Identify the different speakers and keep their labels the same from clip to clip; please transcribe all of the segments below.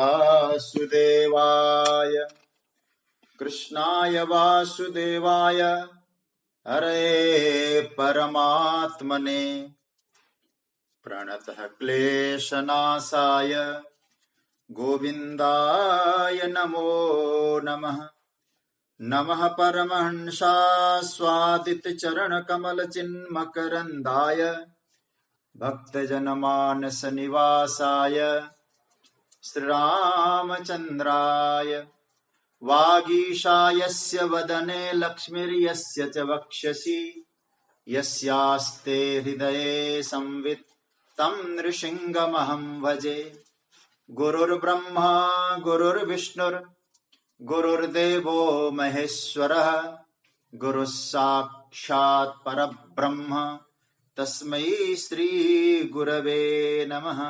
Speaker 1: वासुदेवाय कृष्णाय वासुदेवाय हरे परमात्मने प्रणतः क्लेशनाशाय गोविन्दाय नमो नमः। नमः परमहंसास्वादितचरणकमलचिन्मकरन्दाय भक्तजनमानसनिवासाय श्रीरामचन्द्राय वागीशायस्य वदने लक्ष्मीर्यस्य च वक्षसि यस्यास्ते हृदये संवित् तं नृसिंहमहं भजे। गुरुर्ब्रह्मा गुरुर्विष्णुर् गुरुर्देवो महेश्वरः गुरुः साक्षात् परब्रह्म तस्मै श्री गुरवे नमः।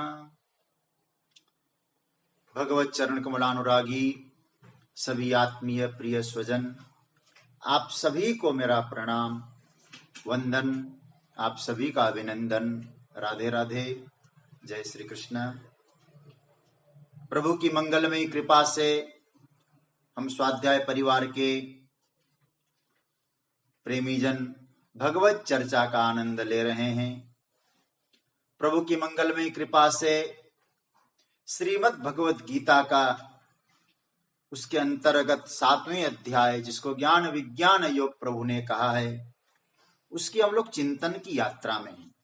Speaker 1: भगवत चरण कमलानुरागी सभी आत्मीय प्रिय स्वजन, आप सभी को मेरा प्रणाम वंदन, आप सभी का अभिनंदन। राधे राधे, जय श्री कृष्ण। प्रभु की मंगलमयी कृपा से हम स्वाध्याय परिवार के प्रेमीजन भगवत चर्चा का आनंद ले रहे हैं। प्रभु की मंगलमयी कृपा से श्रीमद् भगवत गीता का उसके अंतर्गत 7वें अध्याय, जिसको ज्ञान विज्ञान योग प्रभु ने कहा है, उसकी हम लोग चिंतन की यात्रा में हैं।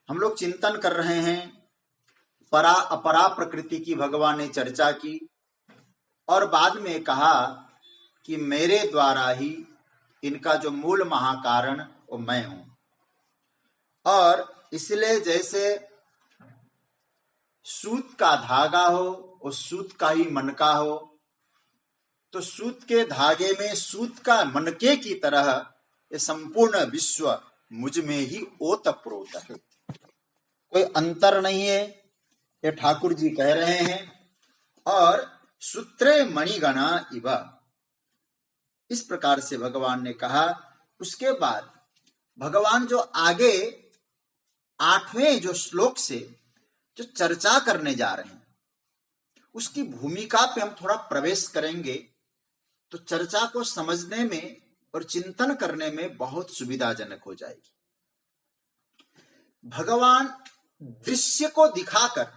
Speaker 1: हम लोग चिंतन कर रहे हैं परा अपरा प्रकृति की भगवान ने चर्चा की और बाद में कहा कि मेरे द्वारा ही इनका जो मूल महाकारण वो मैं हूं। और इसलिए जैसे सूत का धागा हो और सूत का ही मनका हो, तो सूत के धागे में सूत का मनके की तरह ये संपूर्ण विश्व मुझ में ही ओतप्रोत है, कोई अंतर नहीं है, ये ठाकुर जी कह रहे हैं। और सूत्रे मणिगणा इव, इस प्रकार से भगवान ने कहा। उसके बाद भगवान जो आगे 8वें जो श्लोक से जो चर्चा करने जा रहे हैं, उसकी भूमिका पे हम थोड़ा प्रवेश करेंगे तो चर्चा को समझने में और चिंतन करने में बहुत सुविधाजनक हो जाएगी। भगवान दृश्य को दिखाकर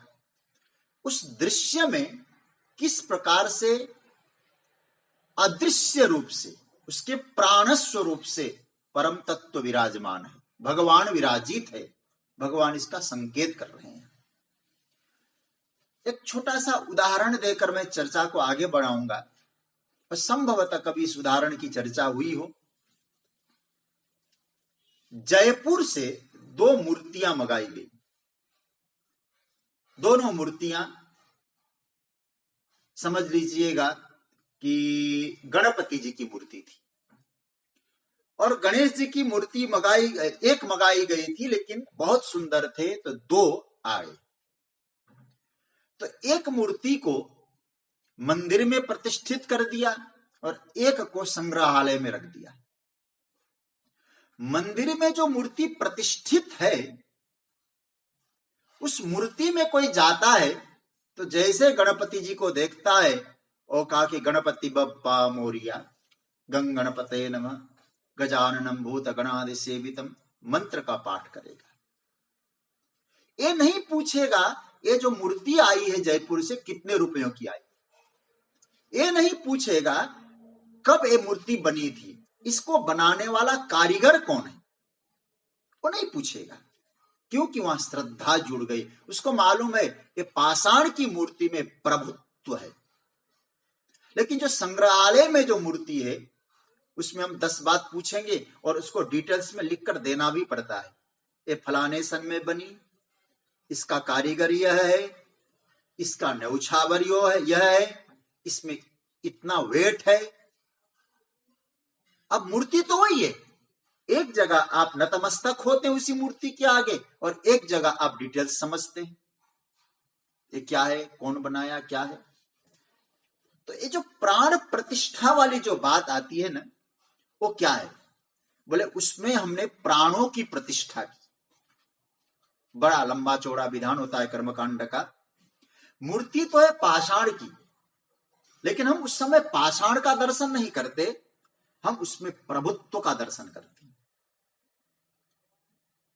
Speaker 1: उस दृश्य में किस प्रकार से अदृश्य रूप से उसके प्राण स्वरूप से परम तत्व विराजमान है, भगवान विराजित है, भगवान इसका संकेत कर रहे हैं। एक छोटा सा उदाहरण देकर मैं चर्चा को आगे बढ़ाऊंगा और संभवतः कभी इस उदाहरण की चर्चा हुई हो। जयपुर से 2 मूर्तियां मंगाई गई। दोनों मूर्तियां समझ लीजिएगा कि गणपति जी की मूर्ति थी और गणेश जी की मूर्ति एक मंगाई गई थी, लेकिन बहुत सुंदर थे तो 2 आए। तो एक मूर्ति को मंदिर में प्रतिष्ठित कर दिया और एक को संग्रहालय में रख दिया। मंदिर में जो मूर्ति प्रतिष्ठित है, उस मूर्ति में कोई जाता है तो जैसे गणपति जी को देखता है और कहा कि गणपति बप्पा मोरिया, गंग गणपते नमः, गजाननम भूत गणादि सेवितम मंत्र का पाठ करेगा। ये नहीं पूछेगा ये जो मूर्ति आई है जयपुर से कितने रुपयों की आई, ये नहीं पूछेगा कब ये मूर्ति बनी थी, इसको बनाने वाला कारीगर कौन है, वो नहीं पूछेगा, क्योंकि वहां श्रद्धा जुड़ गई। उसको मालूम है ये पाषाण की मूर्ति में प्रभुत्व है। लेकिन जो संग्रहालय में जो मूर्ति है उसमें हम 10 बात पूछेंगे और उसको डिटेल्स में लिखकर देना भी पड़ता है। ये फलाने सन में बनी, इसका कारीगर यह है, इसका न्यौछावर यह है, इसमें इतना वेट है। अब मूर्ति तो वही है, एक जगह आप नतमस्तक होते हैं उसी मूर्ति के आगे और एक जगह आप डिटेल्स समझते हैं ये क्या है, कौन बनाया, क्या है। तो ये जो प्राण प्रतिष्ठा वाली जो बात आती है ना, वो क्या है, बोले उसमें हमने प्राणों की प्रतिष्ठा की। बड़ा लंबा चौड़ा विधान होता है कर्मकांड का। मूर्ति तो है पाषाण की, लेकिन हम उस समय पाषाण का दर्शन नहीं करते, हम उसमें प्रभुत्व का दर्शन करते हैं।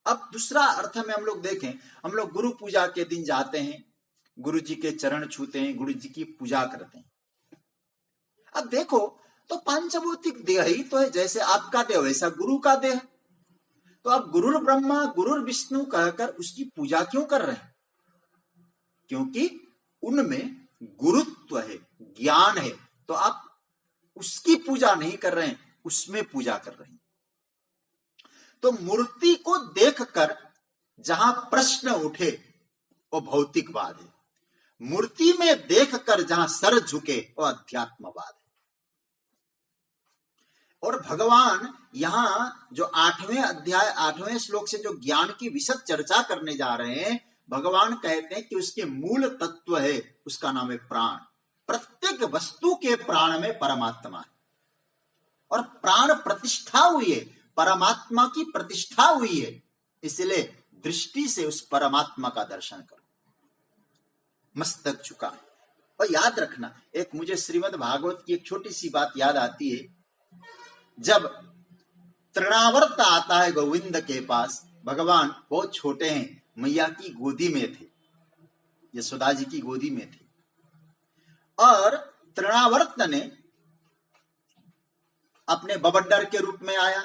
Speaker 1: अब दूसरा अर्थ में हम लोग देखें, हम लोग गुरु पूजा के दिन जाते हैं, गुरु जी के चरण छूते हैं, गुरु जी की पूजा करते हैं। अब देखो तो पांचभौतिक देह ही तो है, जैसे आपका देह वैसा गुरु का देह। तो आप गुरुर ब्रह्मा गुरुर विष्णु कहकर उसकी पूजा क्यों कर रहे हैं? क्योंकि उनमें गुरुत्व है, ज्ञान है, तो आप उसकी पूजा नहीं कर रहे हैं, उसमें पूजा कर रहे हैं। तो मूर्ति को देखकर जहां प्रश्न उठे वो भौतिकवाद है, मूर्ति में देखकर जहां सर झुके वो अध्यात्मवाद है। और भगवान यहां जो 8वें अध्याय 8वें श्लोक से जो ज्ञान की विशद चर्चा करने जा रहे हैं, भगवान कहते हैं कि उसके मूल तत्व है, उसका नाम है प्राण। प्रत्येक वस्तु के प्राण में परमात्मा है और प्राण प्रतिष्ठा हुई है, परमात्मा की प्रतिष्ठा हुई है। इसलिए दृष्टि से उस परमात्मा का दर्शन करो, मस्तक झुका। और याद रखना, एक मुझे श्रीमद् भागवत की एक छोटी सी बात याद आती है। जब तृणावर्त आता है गोविंद के पास, भगवान बहुत छोटे हैं, मैया की गोदी में थे, यशोदा जी की गोदी में थे, और तृणावर्त ने अपने बबड्डर के रूप में आया,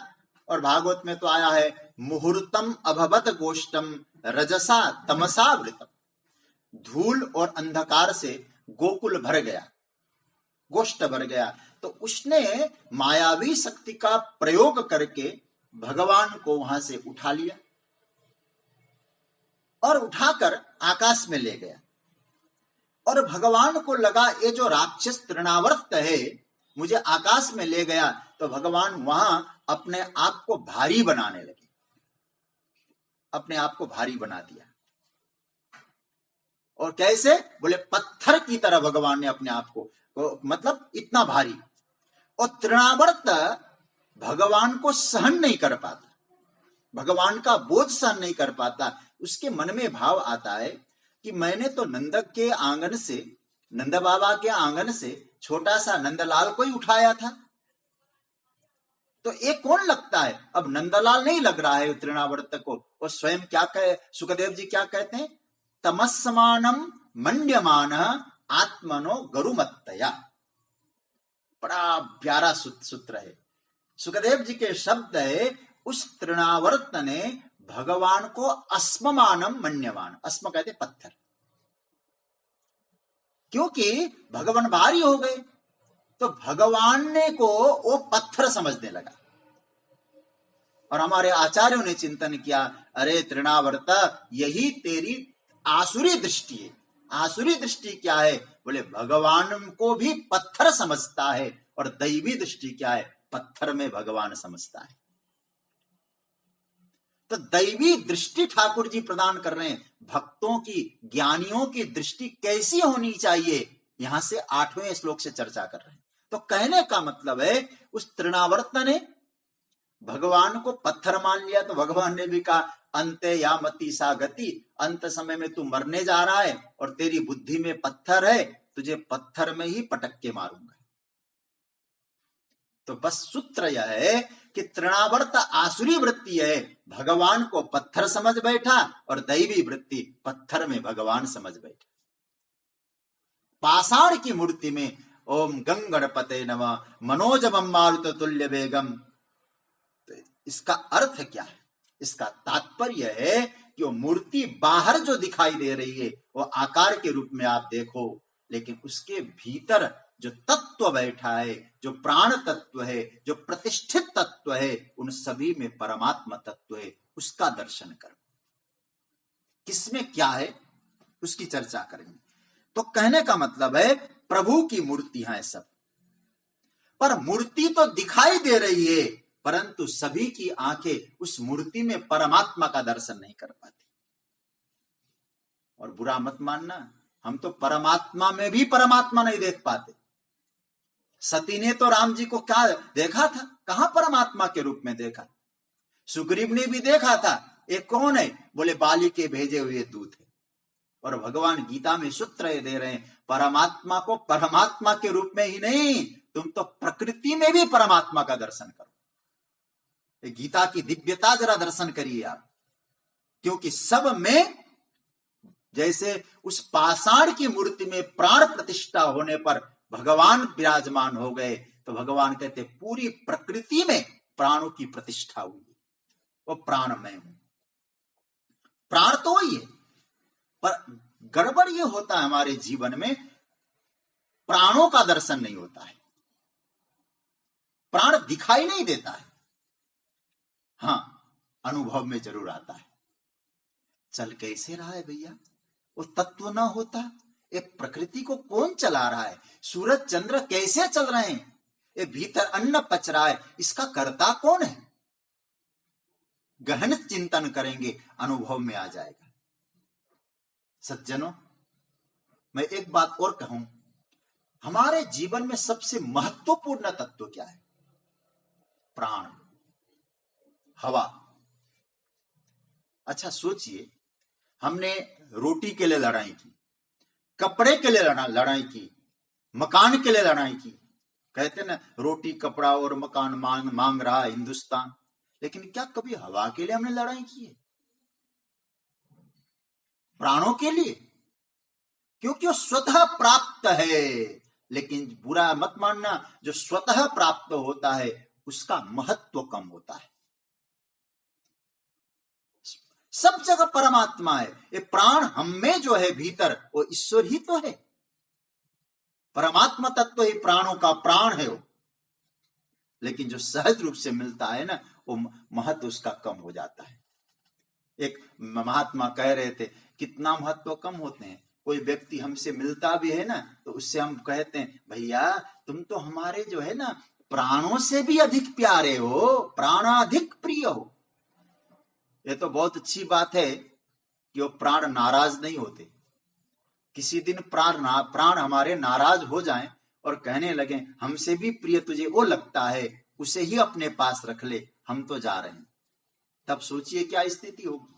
Speaker 1: और भागवत में तो आया है मुहूर्तम अभवत गोष्टम रजसा तमसा वृतम। धूल और अंधकार से गोकुल भर गया, गोष्ठ भर गया। तो उसने मायावी शक्ति का प्रयोग करके भगवान को वहां से उठा लिया और उठाकर आकाश में ले गया। और भगवान को लगा ये जो राक्षस तृणावर्त है मुझे आकाश में ले गया, तो भगवान वहां अपने आप को भारी बनाने लगे, अपने आप को भारी बना दिया। और कैसे? बोले पत्थर की तरह भगवान ने अपने आप को, मतलब इतना भारी। और तृणावर्त भगवान को सहन नहीं कर पाता, भगवान का बोझ सहन नहीं कर पाता। उसके मन में भाव आता है कि मैंने तो नंद के आंगन से, नंद बाबा के आंगन से छोटा सा नंदलाल को ही उठाया था, तो एक कौन लगता है? अब नंदलाल नहीं लग रहा है तृणावर्त को। और स्वयं क्या कहे सुखदेव जी, क्या कहते हैं? तमस्मानम मन्यमान आत्मनो गरुमत्तया। बड़ा प्यारा सूत्र है, सुखदेव जी के शब्द है। उस तृणावर्त ने भगवान को अस्ममानम मन्यमान, अस्म कहते पत्थर, क्योंकि भगवान भारी हो गए, तो भगवान ने को वो पत्थर समझने लगा। और हमारे आचार्यों ने चिंतन किया, अरे तृणावर्त, यही तेरी आसुरी दृष्टि है। आसुरी दृष्टि क्या है? बोले भगवान को भी पत्थर समझता है, और दैवी दृष्टि क्या है? पत्थर में भगवान समझता है। तो दैवी दृष्टि ठाकुर जी प्रदान कर रहे हैं। भक्तों की, ज्ञानियों की दृष्टि कैसी होनी चाहिए, यहां से 8वें श्लोक से चर्चा कर रहे हैं। तो कहने का मतलब है, उस तृणावर्त ने भगवान को पत्थर मान लिया, तो भगवान ने भी कहा अंते या मती सा गति, अंत समय में तू मरने जा रहा है और तेरी बुद्धि में पत्थर है, तुझे पत्थर में ही पटक के मारूंगा। तो बस सूत्र यह है कि तृणावर्त आसुरी वृत्ति है, भगवान को पत्थर समझ बैठा, और दैवी वृत्ति पत्थर में भगवान समझ बैठा। पाषाण की मूर्ति में ओम गंग गणपते नमः मनोजवम मारुत तुल्य वेगम। तो इसका अर्थ क्या है? इसका तात्पर्य है कि वो मूर्ति बाहर जो दिखाई दे रही है वो आकार के रूप में आप देखो, लेकिन उसके भीतर जो तत्व बैठा है, जो प्राण तत्व है, जो प्रतिष्ठित तत्व है, उन सभी में परमात्मा तत्व है, उसका दर्शन करो। किसमें क्या है उसकी चर्चा करेंगे। तो कहने का मतलब है प्रभु की मूर्तियां हैं सब, पर मूर्ति तो दिखाई दे रही है, परंतु सभी की आंखें उस मूर्ति में परमात्मा का दर्शन नहीं कर पाती। और बुरा मत मानना, हम तो परमात्मा में भी परमात्मा नहीं देख पाते। सती ने तो राम जी को क्या देखा था? कहां परमात्मा के रूप में देखा? सुग्रीव ने भी देखा था, ये कौन है? बोले बाली के भेजे हुए दूत है। और भगवान गीता में सूत्र दे रहे हैं, परमात्मा को परमात्मा के रूप में ही नहीं, तुम तो प्रकृति में भी परमात्मा का दर्शन करो। गीता की दिव्यता जरा दर्शन करिए आप, क्योंकि सब में जैसे उस पाषाण की मूर्ति में प्राण प्रतिष्ठा होने पर भगवान विराजमान हो गए, तो भगवान कहते पूरी प्रकृति में प्राणों की प्रतिष्ठा हुई, वो प्राण में हूं। प्राण तो वही है, पर गड़बड़ ये होता है हमारे जीवन में, प्राणों का दर्शन नहीं होता है, प्राण दिखाई नहीं देता है, हां अनुभव में जरूर आता है। चल कैसे रहा है भैया, वो तत्व ना होता, एक प्रकृति को कौन चला रहा है, सूरज चंद्र कैसे चल रहे हैं, ये भीतर अन्न पच रहा है, इसका कर्ता कौन है, गहन चिंतन करेंगे अनुभव में आ जाएगा। सज्जनों, मैं एक बात और कहूं, हमारे जीवन में सबसे महत्वपूर्ण तत्व क्या है? प्राण, हवा। अच्छा सोचिए, हमने रोटी के लिए लड़ाई की, कपड़े के लिए लड़ाई की, मकान के लिए लड़ाई की, कहते ना रोटी कपड़ा और मकान मांग रहा है हिंदुस्तान, लेकिन क्या कभी हवा के लिए हमने लड़ाई की है? प्राणों के लिए, क्योंकि वो स्वतः प्राप्त है। लेकिन बुरा मत मानना, जो स्वतः प्राप्त होता है उसका महत्व कम होता है। सब जगह परमात्मा है, ये प्राण हम में जो है भीतर, वो ईश्वर ही तो है, परमात्मा तत्व ही प्राणों का प्राण है वो। लेकिन जो सहज रूप से मिलता है ना, वो महत्व उसका कम हो जाता है। एक महात्मा कह रहे थे, कितना महत्व कम होते हैं, कोई व्यक्ति हमसे मिलता भी है ना, तो उससे हम कहते हैं, भैया तुम तो हमारे जो है ना प्राणों से भी अधिक प्यारे हो, प्राणाधिक प्रिय हो। ये तो बहुत अच्छी बात है कि वो प्राण नाराज नहीं होते। किसी दिन प्राण हमारे नाराज हो जाएं और कहने लगे हमसे भी प्रिय तुझे वो लगता है, उसे ही अपने पास रख ले, हम तो जा रहे हैं, तब सोचिए क्या स्थिति होगी।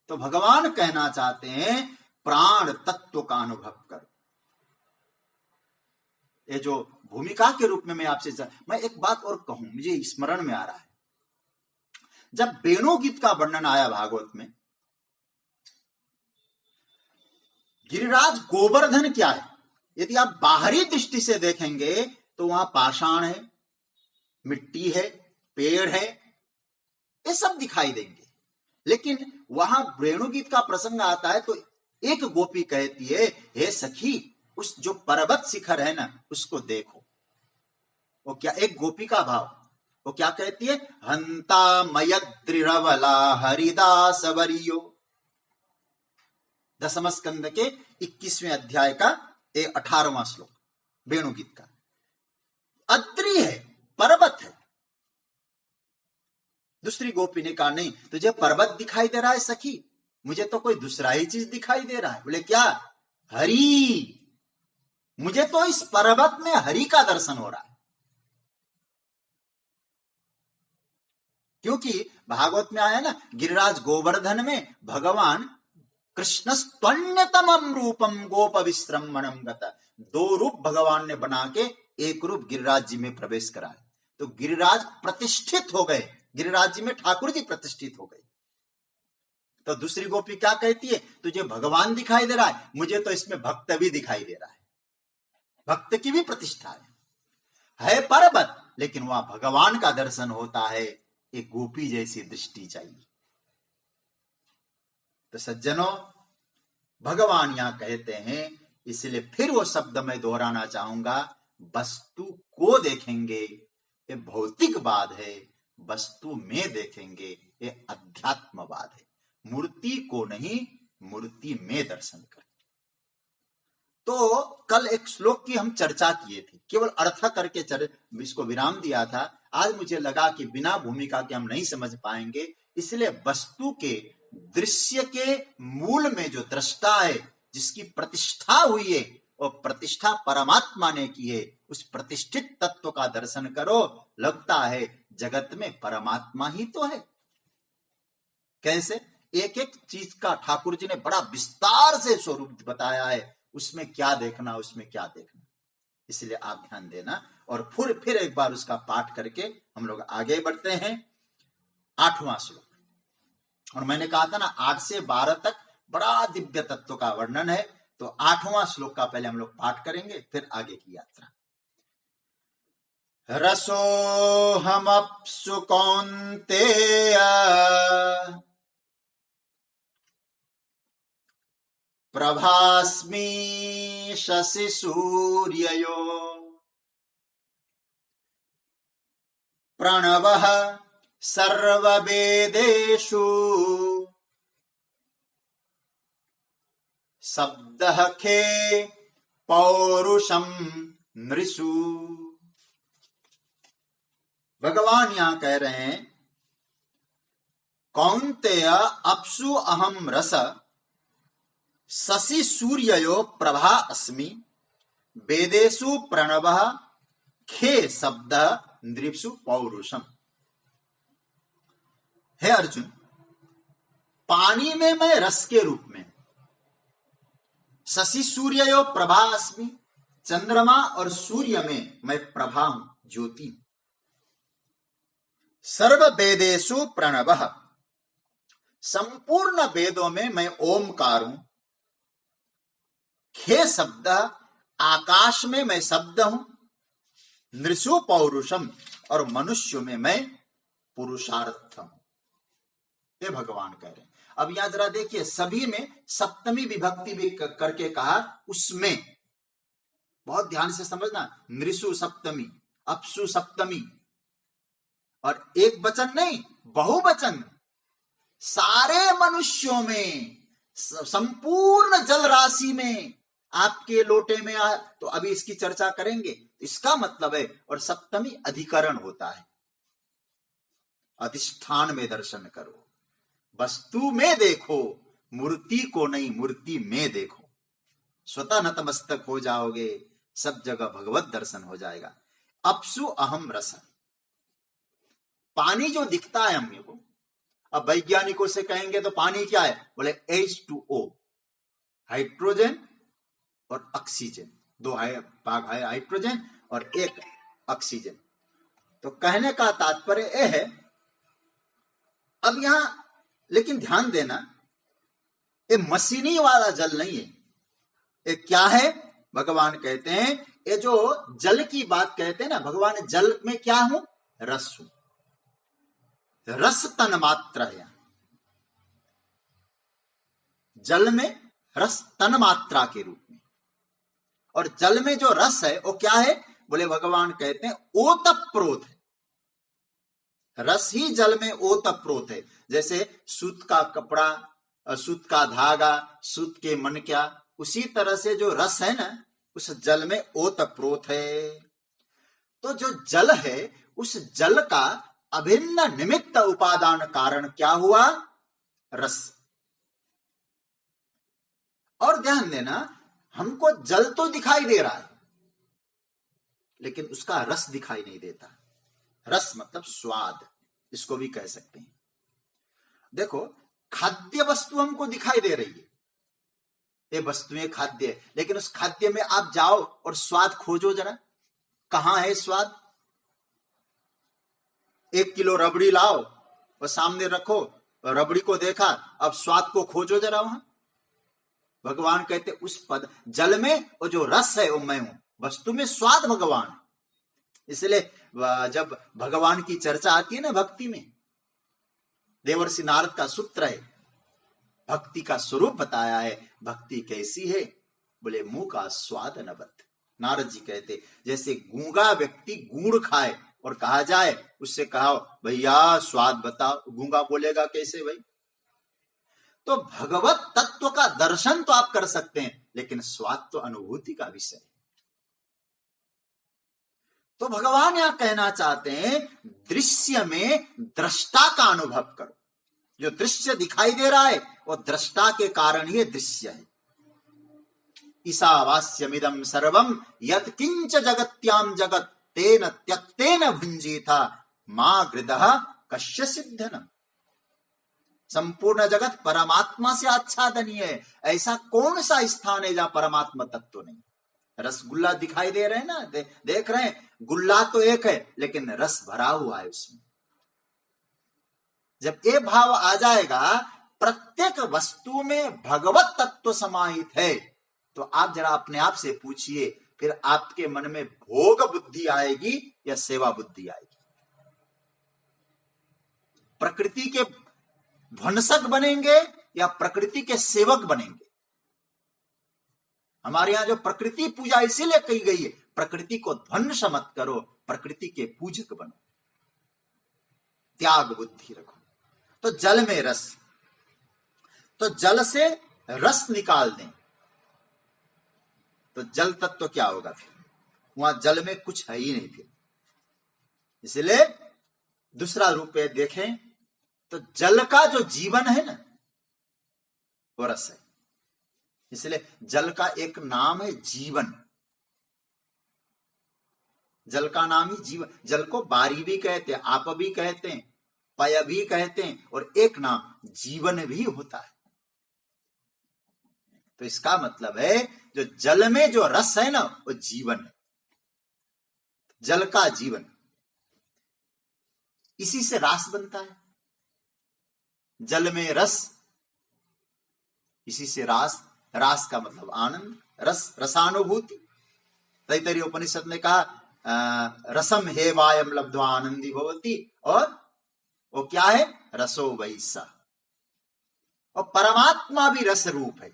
Speaker 1: तो भगवान कहना चाहते हैं प्राण तत्व का अनुभव कर। ये जो भूमिका के रूप में मैं एक बात और कहूं, मुझे स्मरण में आ रहा है, जब वेणु गीत का वर्णन आया भागवत में, गिरिराज गोवर्धन क्या है, यदि आप बाहरी दृष्टि से देखेंगे तो वहां पाषाण है, मिट्टी है, पेड़ है, ये सब दिखाई देंगे। लेकिन वहां वेणुगीत का प्रसंग आता है तो एक गोपी कहती है, हे सखी उस जो पर्वत शिखर है ना उसको देखो। वो क्या, एक गोपी का भाव, वो क्या कहती है, हंता मयद्रिरवला हरिदास वरियो, 10वें स्कंद के 21वें अध्याय का 18वां श्लोक वेणुगीत का। अद्रि है, पर्वत है। दूसरी गोपी ने कहा नहीं, तुझे पर्वत दिखाई दे रहा है सखी, मुझे तो कोई दूसरा ही चीज दिखाई दे रहा है। बोले क्या? हरि, मुझे तो इस पर्वत में हरि का दर्शन हो रहा है। क्योंकि भागवत में आया ना, गिरिराज गोवर्धन में भगवान कृष्ण स्तन्यतमम रूपम गोप विश्रमणम गता, 2 रूप भगवान ने बना के एक रूप गिरिराज जी में प्रवेश करा है। तो गिरिराज प्रतिष्ठित हो गए, गिरिराज जी में ठाकुर जी प्रतिष्ठित हो गए। तो दूसरी गोपी क्या कहती है, तुझे भगवान दिखाई दे रहा है, मुझे तो इसमें भक्त भी दिखाई दे रहा है, भक्त की भी प्रतिष्ठा है पर्वत, लेकिन वहां भगवान का दर्शन होता है। एक गोपी जैसी दृष्टि चाहिए। तो सज्जनों, भगवान यहां कहते हैं, इसलिए फिर वो शब्द मैं दोहराना चाहूंगा, वस्तु को देखेंगे ये भौतिकवाद है, वस्तु में देखेंगे ये अध्यात्मवाद है। मूर्ति को नहीं, मूर्ति में दर्शन कर। तो कल एक श्लोक की हम चर्चा किए थे, केवल अर्थ करके इसको विराम दिया था। आज मुझे लगा कि बिना भूमिका के हम नहीं समझ पाएंगे, इसलिए वस्तु के, दृश्य के मूल में जो दृष्टा है, जिसकी प्रतिष्ठा हुई है, और प्रतिष्ठा परमात्मा ने की है, उस प्रतिष्ठित तत्व का दर्शन करो। लगता है जगत में परमात्मा ही तो है। कैसे? एक एक चीज का ठाकुर जी ने बड़ा विस्तार से स्वरूप बताया है, उसमें क्या देखना, उसमें क्या देखना। इसलिए आप ध्यान देना और फिर एक बार उसका पाठ करके हम लोग आगे बढ़ते हैं। 8वां श्लोक, और मैंने कहा था ना 8 से 12 तक बड़ा दिव्य तत्व का वर्णन है, तो 8वां श्लोक का पहले हम लोग पाठ करेंगे, फिर आगे की यात्रा। रसोऽहमप्सु कौन्तेय प्रभास्मि शशि सूर्ययो प्रणवः सर्ववेदेषु शब्दः खे पौरुषम नृषु। भगवान यहां कह रहे हैं, कौन्तेय अप्सु अहम रस शशि सूर्ययो प्रभा अस्मि वेदेषु प्रणवः खे शब्द नृषु पौरुषम। हे अर्जुन, पानी में मैं रस के रूप में, शशि सूर्ययो प्रभा अस्मि, चंद्रमा और सूर्य में मैं प्रभा हूं, ज्योति हूं। सर्व वेदेषु प्रणवः, संपूर्ण वेदों में मैं ओमकार हूं। खे शब्द, आकाश में मैं शब्द हूं। नृषु पौरुषम, और मनुष्य में मैं पुरुषार्थ हूं। ये भगवान कह रहे हैं। अब यहां जरा देखिए, सभी में सप्तमी विभक्ति भी करके कहा, उसमें बहुत ध्यान से समझना। नृषु सप्तमी, अप्सु सप्तमी, और एक वचन नहीं, बहुवचन। सारे मनुष्यों में, संपूर्ण जल राशि में, आपके लोटे में तो अभी इसकी चर्चा करेंगे, इसका मतलब है। और सप्तमी अधिकरण होता है, अधिष्ठान में दर्शन करो, वस्तु में देखो, मूर्ति को नहीं, मूर्ति में देखो, स्वतः नतमस्तक हो जाओगे, सब जगह भगवत दर्शन हो जाएगा। अप्सु अहम रस, पानी जो दिखता है हम को, अब वैज्ञानिकों से कहेंगे तो पानी क्या है, बोले H2O, हाइड्रोजन और ऑक्सीजन, दो भाग है हाइड्रोजन और एक ऑक्सीजन। तो कहने का तात्पर्य यह है। अब यहां लेकिन ध्यान देना, ये मशीनी वाला जल नहीं है। ये क्या है? भगवान कहते हैं, ये जो जल की बात कहते हैं ना, भगवान जल में क्या हूं? रस हूं। रस तन मात्र है। जल में रस तन मात्रा के रूप में, और जल में जो रस है वो क्या है? बोले भगवान कहते हैं ओतप्रोत है। रस ही जल में ओतप्रोत है। जैसे सूत का कपड़ा, सूत का धागा, सूत के मन क्या, उसी तरह से जो रस है ना, उस जल में ओतप्रोत है। तो जो जल है, उस जल का अभिन्न निमित्त उपादान कारण क्या हुआ? रस। और ध्यान देना, हमको जल तो दिखाई दे रहा है, लेकिन उसका रस दिखाई नहीं देता। रस मतलब स्वाद, इसको भी कह सकते हैं। देखो, खाद्य वस्तु हमको दिखाई दे रही है, ये वस्तुएं खाद्य है, लेकिन उस खाद्य में आप जाओ और स्वाद खोजो जरा, कहां है स्वाद? 1 किलो रबड़ी लाओ और सामने रखो, रबड़ी को देखा, अब स्वाद को खोजो जरा वहां। भगवान कहते उस पद जल में वो जो रस है वो मैं हूं, वस्तु में स्वाद भगवान। इसलिए जब भगवान की चर्चा आती है ना भक्ति में, देवर्षि नारद का सूत्र है, भक्ति का स्वरूप बताया है। भक्ति कैसी है? बोले मुंह का स्वाद नबत। नारद जी कहते जैसे गूंगा व्यक्ति गुड़ खाए और कहा जाए, उससे कहा भैया स्वाद बताओ, गूंगा बोलेगा कैसे भाई? तो भगवत तत्व का दर्शन तो आप कर सकते हैं, लेकिन स्वाद तो अनुभूति का विषय है। तो भगवान यहां कहना चाहते हैं, दृश्य में दृष्टा का अनुभव करो। जो दृश्य दिखाई दे रहा है वो दृष्टा के कारण ही दृश्य है। ईशावास्यमिदं सर्वं यत्किंच जगत्याम जगत तेन त्यक्तेन भुंजीथा मां गृदः कश्य सिद्धनम्। संपूर्ण जगत परमात्मा से आच्छादनीय है। ऐसा कौन सा स्थान है जहां परमात्मा तत्व नहीं? रसगुल्ला दिखाई दे रहे हैं ना, देख रहे हैं, गुल्ला तो एक है लेकिन रस भरा हुआ है उसमें। जब ये भाव आ जाएगा प्रत्येक वस्तु में भगवत तत्व समाहित है, तो आप जरा अपने आप से पूछिए, फिर आपके मन में भोग बुद्धि आएगी या सेवा बुद्धि आएगी? प्रकृति के ध्वंसक बनेंगे या प्रकृति के सेवक बनेंगे? हमारे यहां जो प्रकृति पूजा इसीलिए कही गई है, प्रकृति को ध्वंस मत करो, प्रकृति के पूजक बनो, त्याग बुद्धि रखो। तो जल में रस, तो जल से रस निकाल दें तो जल तत्व क्या होगा? फिर वहां जल में कुछ है ही नहीं फिर। इसलिए दूसरा रूप में देखें तो जल का जो जीवन है ना, वो रस है। इसलिए जल का एक नाम है जीवन। जल का नाम ही जीवन। जल को बारी भी कहते हैं, आप भी कहते हैं, पय भी कहते हैं, और एक नाम जीवन भी होता है। तो इसका मतलब है जो जल में जो रस है ना, वो जीवन है, जल का जीवन। इसी से रास बनता है, जल में रस, इसी से रास। रास का मतलब आनंद, रस, रसानुभूति। तैतरीय उपनिषद ने कहा रसम हे वायम लब्ध्वा आनंदी भवति, और वो क्या है? रसो वैसा। और परमात्मा भी रस रूप है।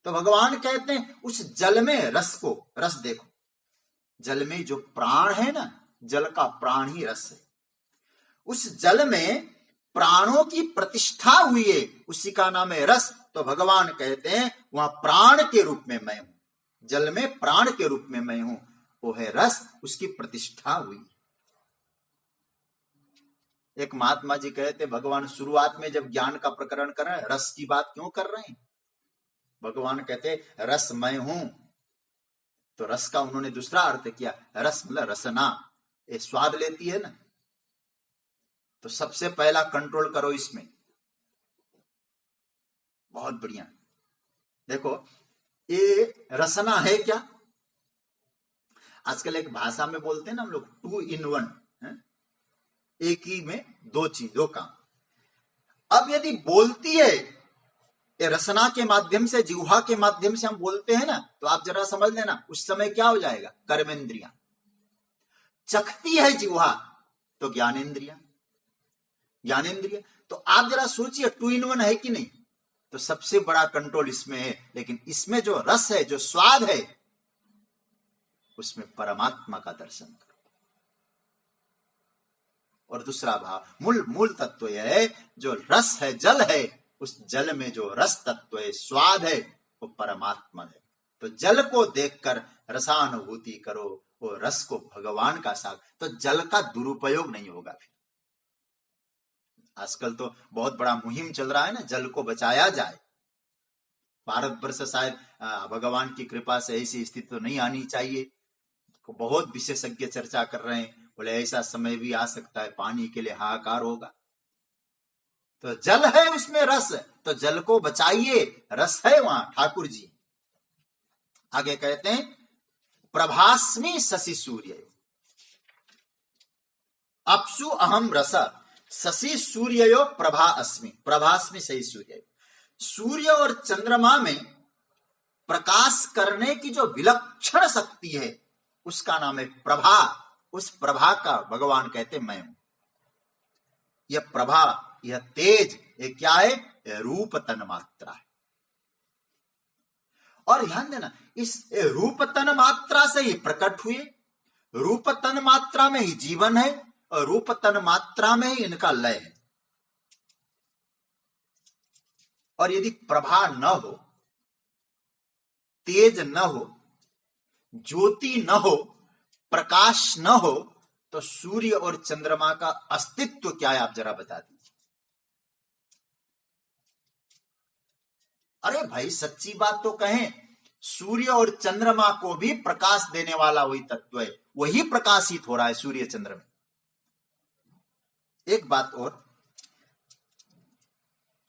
Speaker 1: तो भगवान कहते हैं उस जल में रस को, रस देखो, जल में जो प्राण है ना, जल का प्राण ही रस है। उस जल में प्राणों की प्रतिष्ठा हुई है, उसी का नाम है रस। तो भगवान कहते हैं वहां प्राण के रूप में मैं हूं, जल में प्राण के रूप में मैं हूं, वो है रस, उसकी प्रतिष्ठा हुई। एक महात्मा जी कहते भगवान शुरुआत में जब ज्ञान का प्रकरण कर रहे हैं, रस की बात क्यों कर रहे हैं? भगवान कहते रस मैं हूं, तो रस का उन्होंने दूसरा अर्थ किया, रस मतलब रसना, ये स्वाद लेती है ना, तो सबसे पहला कंट्रोल करो इसमें। बहुत बढ़िया। देखो ये रसना है क्या? आजकल एक भाषा में बोलते हैं ना हम लोग, 2 in 1, एक ही में दो चीज, दो काम। अब यदि बोलती है ये रसना के माध्यम से, जिह्वा के माध्यम से हम बोलते हैं ना, तो आप जरा समझ लेना उस समय क्या हो जाएगा? कर्मेंद्रिया। चखती है जिह्वा तो ज्ञानेंद्रिया, ज्ञानेंद्रिय। तो आप जरा सोचिए 2 in 1 है कि नहीं? तो सबसे बड़ा कंट्रोल इसमें है। लेकिन इसमें जो रस है, जो स्वाद है, उसमें परमात्मा का दर्शन करो। और दूसरा भाव, मूल तत्व यह है, जो रस है, जल है, उस जल में जो रस तत्व है, स्वाद है, वो परमात्मा है। तो जल को देखकर रसानुभूति करो, वो रस को भगवान का साथ, तो जल का दुरुपयोग नहीं होगा। फिर आजकल तो बहुत बड़ा मुहिम चल रहा है ना, जल को बचाया जाए। भारतवर्ष शायद भगवान की कृपा से ऐसी स्थिति तो नहीं आनी चाहिए। बहुत विशेषज्ञ चर्चा कर रहे हैं, बोले ऐसा समय भी आ सकता है पानी के लिए हाहाकार होगा। तो जल है उसमें रस, तो जल को बचाइए, रस है वहां ठाकुर जी। आगे कहते हैं प्रभास्मि शशि सूर्य, अपसु अहम रस, शशि सूर्यो प्रभा अस्मि, प्रभास्मि शशि सूर्य। सूर्य और चंद्रमा में प्रकाश करने की जो विलक्षण शक्ति है, उसका नाम है प्रभा। उस प्रभा का भगवान कहते मैं हूं। यह प्रभा, यह तेज, ये क्या है? रूप तन मात्रा है। और ध्यान देना, इस रूप तन मात्रा से ही प्रकट हुए, रूप तन मात्रा में ही जीवन है, और रूप तन मात्रा में ही इनका लय है। और यदि प्रभा न हो, तेज न हो, ज्योति न हो, प्रकाश न हो, तो सूर्य और चंद्रमा का अस्तित्व क्या है? आप जरा बता दीजिए। अरे भाई सच्ची बात तो कहें, सूर्य और चंद्रमा को भी प्रकाश देने वाला वही तत्व है, वही प्रकाशित हो रहा है सूर्य चंद्र में। एक बात और,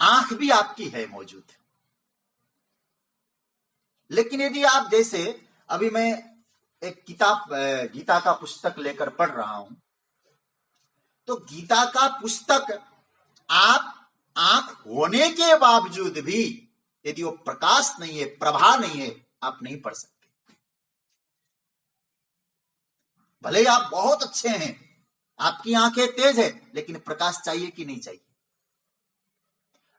Speaker 1: आंख भी आपकी है मौजूद। लेकिन यदि आप जैसे अभी मैं एक किताब गीता का पुस्तक लेकर पढ़ रहा हूं, तो गीता का पुस्तक आप आंख होने के बावजूद भी यदि वो प्रकाश नहीं है, प्रभा नहीं है, आप नहीं पढ़ सकते। भले ही आप बहुत अच्छे हैं, आपकी आंखें तेज है, लेकिन प्रकाश चाहिए कि नहीं चाहिए?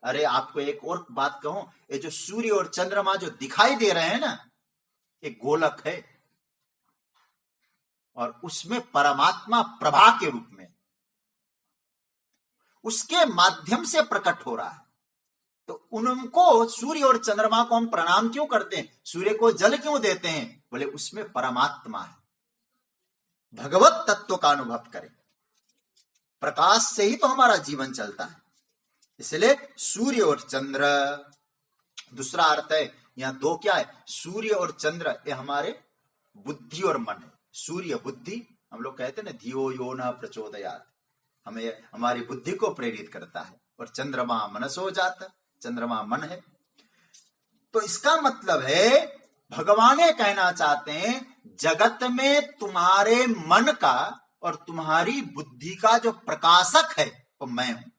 Speaker 1: अरे आपको एक और बात कहूं, ये जो सूर्य और चंद्रमा जो दिखाई दे रहे हैं ना, ये गोलक है, और उसमें परमात्मा प्रभा के रूप में उसके माध्यम से प्रकट हो रहा है। तो उनको, सूर्य और चंद्रमा को हम प्रणाम क्यों करते हैं, सूर्य को जल क्यों देते हैं? बोले उसमें परमात्मा है, भगवत तत्व का अनुभव करें। प्रकाश से ही तो हमारा जीवन चलता है। इसलिए सूर्य और चंद्र, दूसरा अर्थ है यहां दो क्या है, सूर्य और चंद्र, ये हमारे बुद्धि और मन है। सूर्य बुद्धि, हम लोग कहते हैं ना, धियो यो न प्रचोदयात्, हमें हमारी बुद्धि को प्रेरित करता है। और चंद्रमा मनसो जात, चंद्रमा मन है। तो इसका मतलब है भगवान ये कहना चाहते हैं, जगत में तुम्हारे मन का और तुम्हारी बुद्धि का जो प्रकाशक है वो मैं हूं।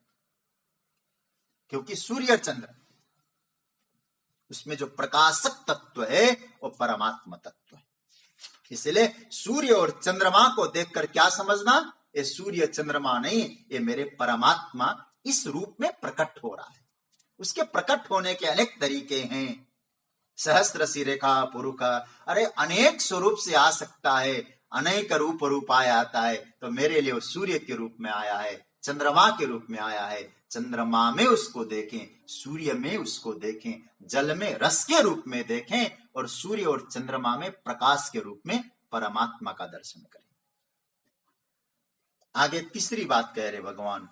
Speaker 1: क्योंकि सूर्य चंद्र, उसमें जो प्रकाशक तत्व है वो परमात्मा तत्व है। इसलिए सूर्य और चंद्रमा को देखकर क्या समझना, ये सूर्य चंद्रमा नहीं, ये मेरे परमात्मा इस रूप में प्रकट हो रहा है। उसके प्रकट होने के अनेक तरीके हैं। सहस्त्र सिरेखा पुरुष, अरे अनेक स्वरूप से आ सकता है, अनेक रूप आया आता है। तो मेरे लिए वो सूर्य के रूप में आया है, चंद्रमा के रूप में आया है। चंद्रमा में उसको देखें, सूर्य में उसको देखें, जल में रस के रूप में देखें, और सूर्य और चंद्रमा में प्रकाश के रूप में परमात्मा का दर्शन करें। आगे तीसरी बात कह रहे भगवान,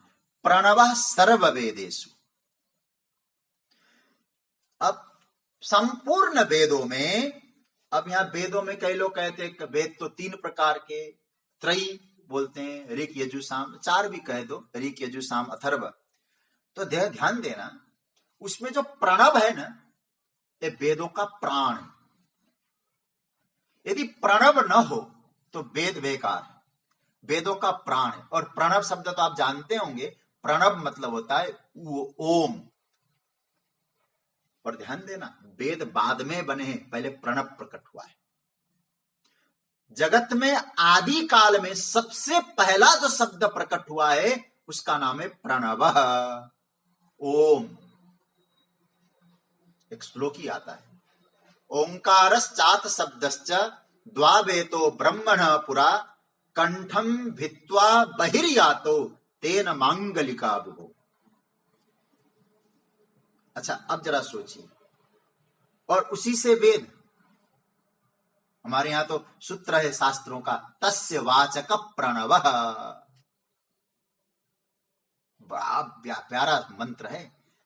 Speaker 1: प्रणवः सर्व वेदेषु। अब संपूर्ण वेदों में, अब यहां वेदों में कई लोग कहते हैं वेद तो 3 प्रकार के, त्रयी बोलते हैं, ऋक यजु साम, 4 भी कह दो, ऋक यजु साम अथर्व। तो ध्यान देना, उसमें जो प्रणव है ना, ये वेदों का प्राण है। यदि प्रणव न हो तो वेद बेकार है, वेदों का प्राण है। और प्रणव शब्द तो आप जानते होंगे, प्रणव मतलब होता है ओम। और ध्यान देना, वेद बाद में बने हैं, पहले प्रणव प्रकट हुआ है। जगत में आदि काल में सबसे पहला जो शब्द प्रकट हुआ है उसका नाम है प्रणव, ओम। एक श्लोक ही आता है, ओंकारश्चात शब्दश्च द्वावेतो ब्रह्मण पुरा कंठम भित्वा बहिर्यातो तेन मांगलिका बुभो। अच्छा, अब जरा सोचिए, और उसी से वेद, हमारे यहां तो सूत्र है शास्त्रों का, तस्य वाचक प्रणव, बड़ा प्यारा मंत्र है।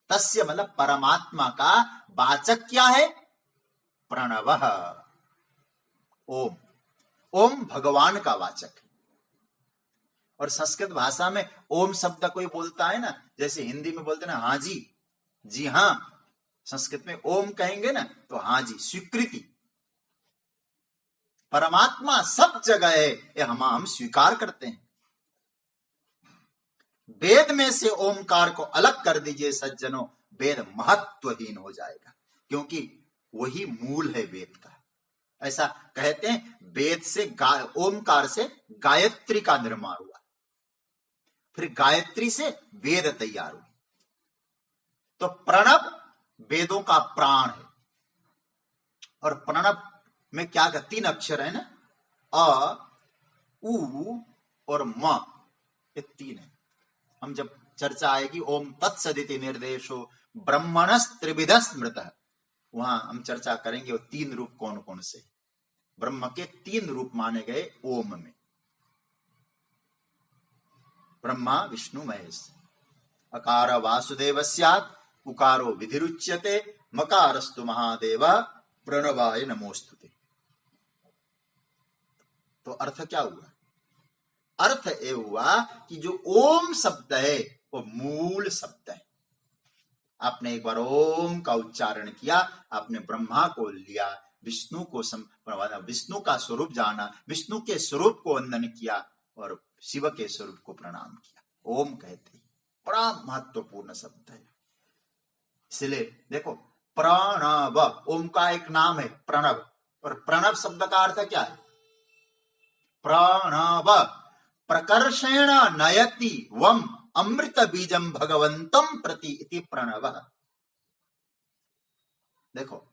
Speaker 1: तस्य मतलब परमात्मा का वाचक क्या है, प्रणव, ओम। ओम भगवान का वाचक है। और संस्कृत भाषा में ओम शब्द कोई बोलता है ना, जैसे हिंदी में बोलते ना हाँ जी, जी हां, संस्कृत में ओम कहेंगे ना तो हाँ जी, स्वीकृति। परमात्मा सब जगह है, ये हम स्वीकार करते हैं। वेद में से ओमकार को अलग कर दीजिए सज्जनों, वेद महत्वहीन हो जाएगा, क्योंकि वही मूल है वेद का। ऐसा कहते हैं, वेद से ओमकार से गायत्री का निर्माण हुआ, फिर गायत्री से वेद तैयार हुए। तो प्रणव वेदों का प्राण है। और प्रणव में क्या का 3 अक्षर है ना, अ, उ और म, ये 3 है। हम जब चर्चा आएगी ओम तत्सदिति निर्देशो ब्रह्मणस्त्रिविध स्मृतः, वहां हम चर्चा करेंगे वो 3 रूप कौन कौन से, ब्रह्म के 3 रूप माने गए ओम में, ब्रह्मा विष्णु महेश। अकार वासुदेव स्यात्, उकारो विधिरुच्यते, मकारस्तु महादेव, प्रणवाय नमोस्तुते। तो अर्थ क्या हुआ, अर्थ ये हुआ कि जो ओम शब्द है वो मूल शब्द है। आपने एक बार ओम का उच्चारण किया, आपने ब्रह्मा को लिया, विष्णु को विष्णु का स्वरूप जाना, विष्णु के स्वरूप को वंदन किया और शिव के स्वरूप को प्रणाम किया। ओम कहते बड़ा महत्वपूर्ण शब्द है। इसलिए देखो प्रणव, ओम का एक नाम है प्रणव, और प्रणव शब्द का अर्थ क्या है? प्रणव प्रकर्षेण नयति वम अमृत बीजम भगवंतम प्रति इति प्रणव। देखो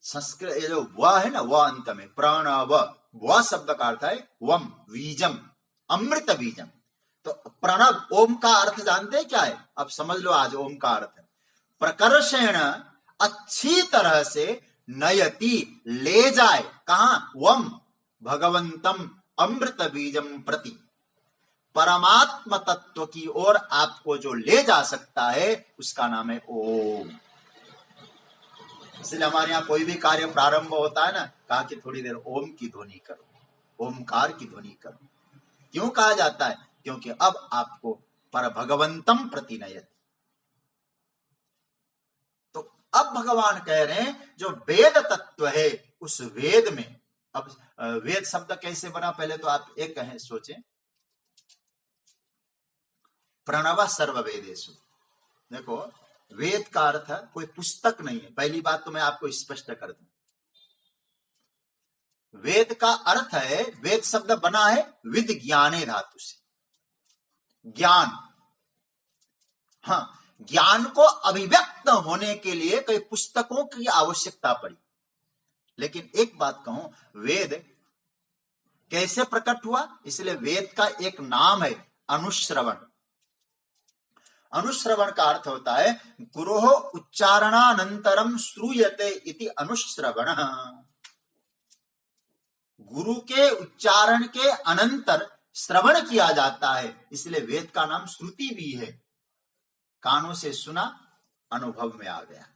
Speaker 1: संस्कृत ये जो व है ना, व अंत में प्रणव, व शब्द का अर्थ है वम बीजम, अमृत बीजम। तो प्रणव ओम का अर्थ जानते हैं क्या है? अब समझ लो आज ओम का अर्थ है प्रकर्षेण, अच्छी तरह से, नयति ले जाए, कहां? वम भगवंतम अमृत बीजम प्रति, परमात्म तत्व की ओर आपको जो ले जा सकता है उसका नाम है ओम। इसलिए हमारे यहाँ कोई भी कार्य प्रारंभ होता है ना, कहा कि थोड़ी देर ओम की ध्वनि करो, ओमकार की ध्वनि करो। क्यों कहा जाता है? क्योंकि अब आपको पर भगवंतम प्रति नयति। तो अब भगवान कह रहे हैं जो वेद तत्व है उस वेद में, अब वेद शब्द कैसे बना पहले तो आप एक कहें सोचें, प्रणव सर्व वेदेषु। देखो वेद का अर्थ कोई पुस्तक नहीं है, पहली बात तो मैं आपको स्पष्ट कर दूं। वेद का अर्थ है, वेद शब्द बना है विद ज्ञाने धातु से, ज्ञान। हाँ, ज्ञान को अभिव्यक्त होने के लिए कई पुस्तकों की आवश्यकता पड़ी। लेकिन एक बात कहूं, वेद कैसे प्रकट हुआ? इसलिए वेद का एक नाम है अनुश्रवण। अनुश्रवण का अर्थ होता है गुरोः उच्चारणानंतरम श्रूयते इति अनुश्रवण। गुरु के उच्चारण के अनंतर श्रवण किया जाता है, इसलिए वेद का नाम श्रुति भी है। कानों से सुना, अनुभव में आ गया।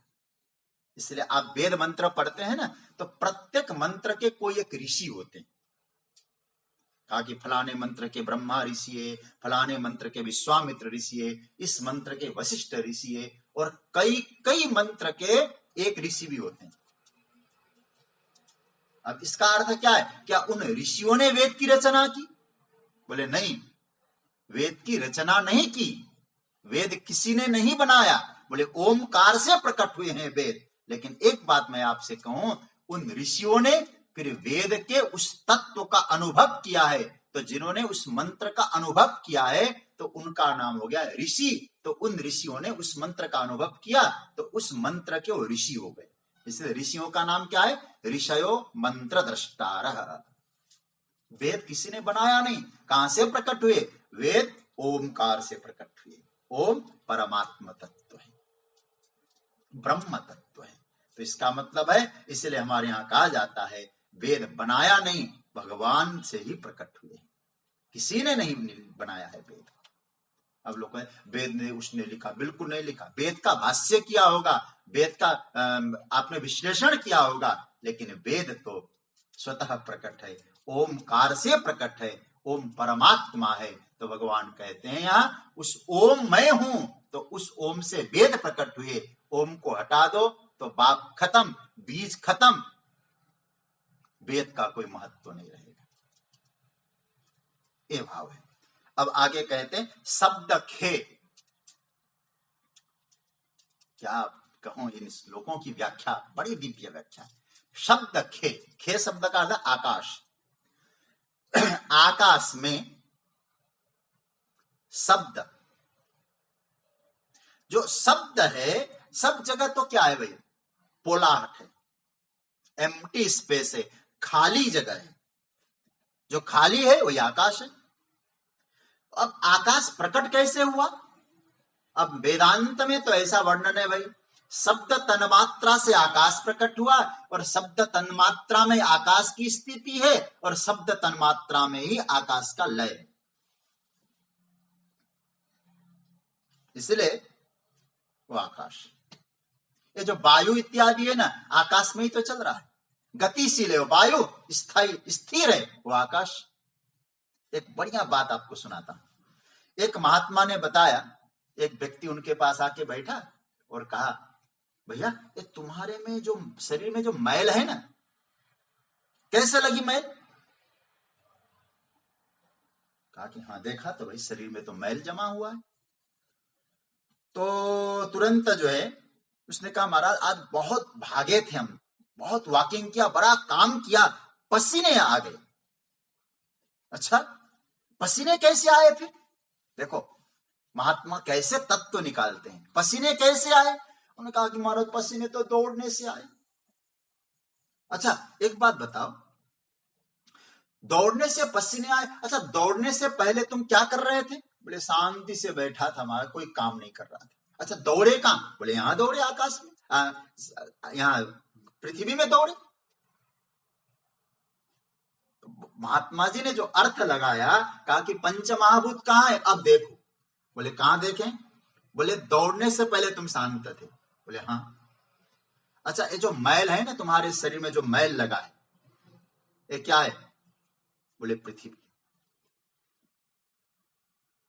Speaker 1: इसलिए आप वेद मंत्र पढ़ते हैं ना, तो प्रत्येक मंत्र के कोई एक ऋषि होते हैं। कहा कि फलाने मंत्र के ब्रह्मा ऋषि है, फलाने मंत्र के विश्वामित्र ऋषि है, इस मंत्र के वशिष्ठ ऋषि है, और कई कई मंत्र के एक ऋषि भी होते हैं। अब इसका अर्थ क्या है? क्या उन ऋषियों ने वेद की रचना की? बोले नहीं, वेद की रचना नहीं की, वेद किसी ने नहीं बनाया। बोले ओमकार से प्रकट हुए हैं वेद। लेकिन एक बात मैं आपसे कहूं, उन ऋषियों ने फिर वेद के उस तत्व का अनुभव किया है। तो जिन्होंने उस मंत्र का अनुभव किया है तो उनका नाम हो गया ऋषि। तो उन ऋषियों ने उस मंत्र का अनुभव किया तो उस मंत्र के वो ऋषि हो गए। इसलिए ऋषियों का नाम क्या है? ऋषयो मंत्र द्रष्टारः। वेद किसी ने बनाया नहीं। कहां से प्रकट हुए? वेद ओमकार से प्रकट हुए। ओम परमात्मा तत्व है, ब्रह्म तत्व है। तो इसका मतलब है, इसलिए हमारे यहां कहा जाता है वेद बनाया नहीं, भगवान से ही प्रकट हुए, किसी ने नहीं बनाया है वेद। अब लोग वेद ने उसने लिखा, बिल्कुल नहीं लिखा। वेद का भाष्य किया होगा, वेद का आपने विश्लेषण किया होगा, लेकिन वेद तो स्वतः प्रकट है, ओमकार से प्रकट है। ओम परमात्मा है। तो भगवान कहते हैं यहां उस ओम मैं हूं, तो उस ओम से वेद प्रकट हुए। ओम को हटा दो तो बाप खत्म, बीज खत्म, वेद का कोई महत्व नहीं रहेगा। ये भाव है। अब आगे कहते हैं शब्द खे। क्या कहूं, इन श्लोकों की व्याख्या बड़ी दिव्य व्याख्या है। शब्द खे, खे शब्द का अर्थ आकाश। आकाश में शब्द, जो शब्द है सब जगह तो क्या है भाई? पोलाहट है, एम्प्टी स्पेस है, खाली जगह है। जो खाली है वही आकाश है। अब आकाश प्रकट कैसे हुआ? अब वेदांत में तो ऐसा वर्णन है भाई, शब्द तन्मात्रा से आकाश प्रकट हुआ, और शब्द तन्मात्रा में आकाश की स्थिति है, और शब्द तन्मात्रा में ही आकाश का लय है। इसलिए वो आकाश, ये जो वायु इत्यादि है ना, आकाश में ही तो चल रहा है, गतिशील है वो वायु, स्थायी स्थिर है वो आकाश। एक बढ़िया बात आपको सुनाता हूं। एक महात्मा ने बताया, एक व्यक्ति उनके पास आके बैठा, और कहा, भैया ये तुम्हारे में जो शरीर में जो मैल है ना, कैसे लगी मैल? कहा कि हाँ देखा तो भाई शरीर में तो मैल जमा हुआ है। तो तुरंत जो है उसने कहा, महाराज आज बहुत भागे थे हम, बहुत वॉकिंग किया, बड़ा काम किया, पसीने आ गए। अच्छा, पसीने कैसे आए? फिर देखो महात्मा कैसे तत्व निकालते हैं। पसीने कैसे आए? उन्होंने कहा कि महाराज पसीने तो दौड़ने से आए। अच्छा एक बात बताओ, दौड़ने से पसीने आए? अच्छा दौड़ने से पहले तुम क्या कर रहे थे? बोले शांति से बैठा था महाराज, कोई काम नहीं कर रहा था। अच्छा दौड़े कहां? बोले यहां दौड़े आकाश में, यहां पृथ्वी में दौड़े। महात्मा जी ने जो अर्थ लगाया, कहा कि पंच महाभूत कहां है? अब देखो। बोले कहां देखें? बोले दौड़ने से पहले तुम शांत थे। बोले हाँ। अच्छा ये जो मैल है ना तुम्हारे शरीर में, जो मैल लगा है, ये क्या है? बोले पृथ्वी।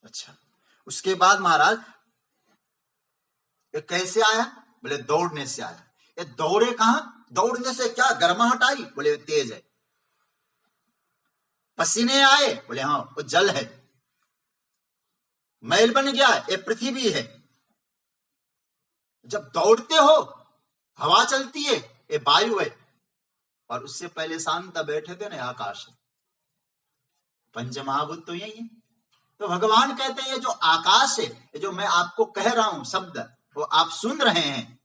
Speaker 1: अच्छा उसके बाद महाराज ये कैसे आया? बोले दौड़ने से आया। ये दौड़े कहां? दौड़ने से क्या गर्माहट आई? बोले तेज है। पसीने आए? बोले हाँ वो जल है। मैल बन गया, ये पृथ्वी है। जब दौड़ते हो हवा चलती है, ये वायु है। और उससे पहले शांत बैठे थे ना, आकाश है। पंचमहाभूत तो यही है। तो भगवान कहते हैं ये जो आकाश है, ये जो मैं आपको कह रहा हूं शब्द, वो आप सुन रहे हैं,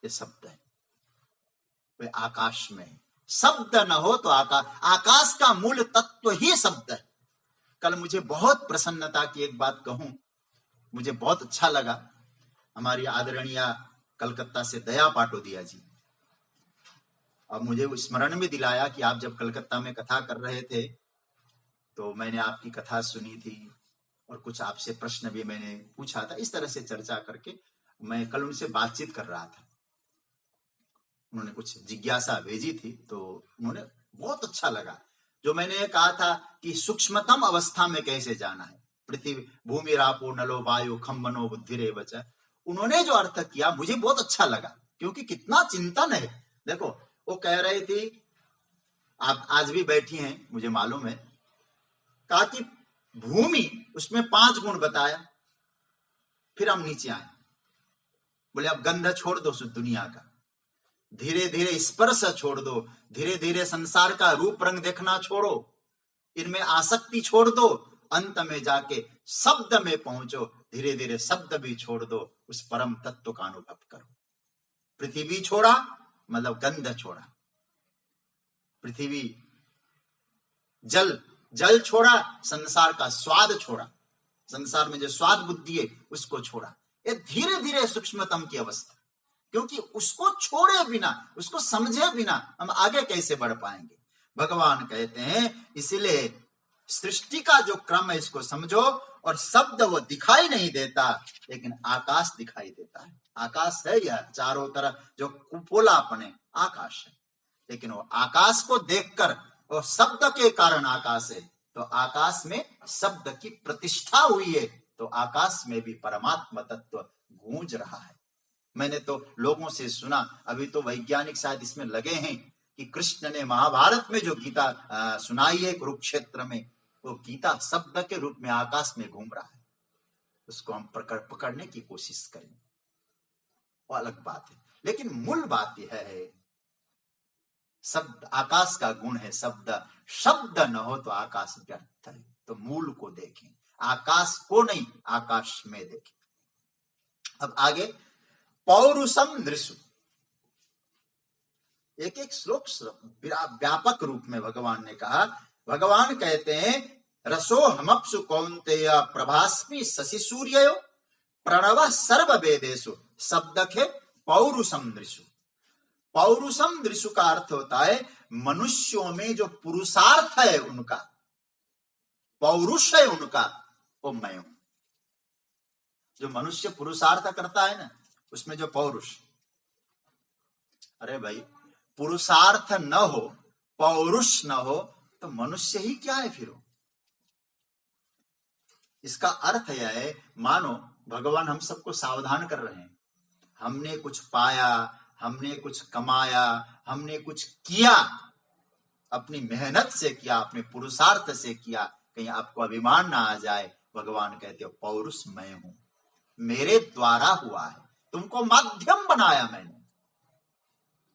Speaker 1: ये शब्द है, वे आकाश में। शब्द न हो तो आकाश का मूल तत्व ही शब्द है। कल मुझे बहुत प्रसन्नता की एक बात कहूं, मुझे बहुत अच्छा लगा। हमारी आदरणीय कलकत्ता से दया पाटोदिया जी, अब मुझे स्मरण में दिलाया कि आप जब कलकत्ता में कथा कर रहे थे तो मैंने आपकी कथा सुनी थी और कुछ आपसे प्रश्न भी मैंने पूछा था। इस तरह से चर्चा करके मैं कल उनसे बातचीत कर रहा था। उन्होंने कुछ जिज्ञासा भेजी थी, तो उन्होंने बहुत अच्छा लगा जो मैंने कहा था कि सूक्ष्मतम अवस्था में कैसे जाना है। पृथ्वी भूमि रापो नलो वायु खम मनो बुद्धि रे बचा, उन्होंने जो अर्थ किया मुझे बहुत अच्छा लगा, क्योंकि कितना चिंतन है। देखो वो कह रही थी, आप आज भी बैठी हैं मुझे मालूम है, कहा कि भूमि उसमें 5 गुण बताया, फिर हम नीचे आए। बोले अब गंध छोड़ दो दुनिया का, धीरे धीरे स्पर्श छोड़ दो, धीरे धीरे संसार का रूप रंग देखना छोड़ो, इनमें आसक्ति छोड़ दो, अंत में जाके शब्द में पहुंचो, धीरे धीरे शब्द भी छोड़ दो, उस परम तत्व का अनुभव करो। पृथ्वी छोड़ा मतलब गंध छोड़ा, पृथ्वी जल, जल छोड़ा, संसार का स्वाद छोड़ा, संसार में जो स्वाद बुद्धि है उसको छोड़ा। ये धीरे धीरे सूक्ष्मतम की अवस्था, क्योंकि उसको छोड़े बिना, उसको समझे बिना हम आगे कैसे बढ़ पाएंगे। भगवान कहते हैं इसलिए सृष्टि का जो क्रम है इसको समझो, और शब्द वो दिखाई नहीं देता, लेकिन आकाश दिखाई देता है। आकाश है यह चारों तरफ जो कुपोलापन है, आकाश है। लेकिन वो आकाश को देखकर, वो शब्द के कारण आकाश है, तो आकाश में शब्द की प्रतिष्ठा हुई है, तो आकाश में भी परमात्मा तत्व गूंज रहा है। मैंने तो लोगों से सुना, अभी तो वैज्ञानिक शायद इसमें लगे हैं कि कृष्ण ने महाभारत में जो गीता सुनाई है कुरुक्षेत्र में, वो गीता शब्द के रूप में आकाश में घूम रहा है। उसको हम पकड़ने की कोशिश करें, वो अलग बात है। लेकिन मूल बात यह है, शब्द आकाश का गुण है शब्द, शब्द न हो तो आकाश व्यर्थ है। तो मूल को देखें, आकाश को नहीं, आकाश में देखें। अब आगे पौरुषम नृषु, एक एक श्लोक व्यापक रूप में भगवान ने कहा। भगवान कहते हैं रसो हमप्सु कौन्तेय प्रभास्मि शशि सूर्ययो प्रणव सर्व वेदेषु शब्दखे पौरुषम नृषु। पौरुषम नृषु का अर्थ होता है मनुष्यों में जो पुरुषार्थ है उनका, पौरुष है उनका, वो मैं हूं। जो मनुष्य पुरुषार्थ करता है ना, उसमें जो पौरुष, अरे भाई पुरुषार्थ न हो, पौरुष न हो तो मनुष्य ही क्या है फिर? इसका अर्थ यह है, मानो भगवान हम सबको सावधान कर रहे हैं। हमने कुछ पाया, हमने कुछ कमाया, हमने कुछ किया, अपनी मेहनत से किया, अपने पुरुषार्थ से किया, कहीं आपको अभिमान ना आ जाए। भगवान कहते हो पौरुष मैं हूं, मेरे द्वारा हुआ है, तुमको माध्यम बनाया मैंने।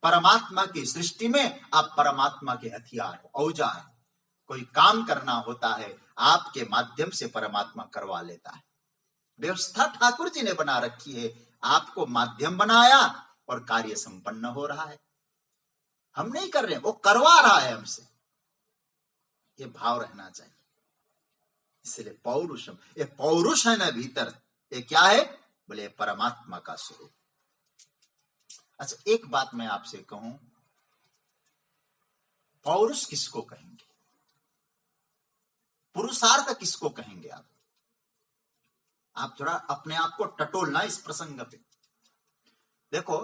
Speaker 1: परमात्मा की सृष्टि में आप परमात्मा के हथियार हो, औजार। कोई काम करना होता है आपके माध्यम से परमात्मा करवा लेता है। व्यवस्था ठाकुर जी ने बना रखी है, आपको माध्यम बनाया और कार्य संपन्न हो रहा है। हम नहीं कर रहे, वो करवा रहा है हमसे। ये भाव रहना चाहिए। इसलिए पौरुषम, ये पौरुष है ना भीतर, ये क्या है? बोले परमात्मा का स्वरूप। अच्छा, एक बात मैं आपसे कहूं, पौरुष किसको कहेंगे? पुरुषार्थ किसको कहेंगे? आप थोड़ा अपने आप को टटोलना इस प्रसंग पे। देखो,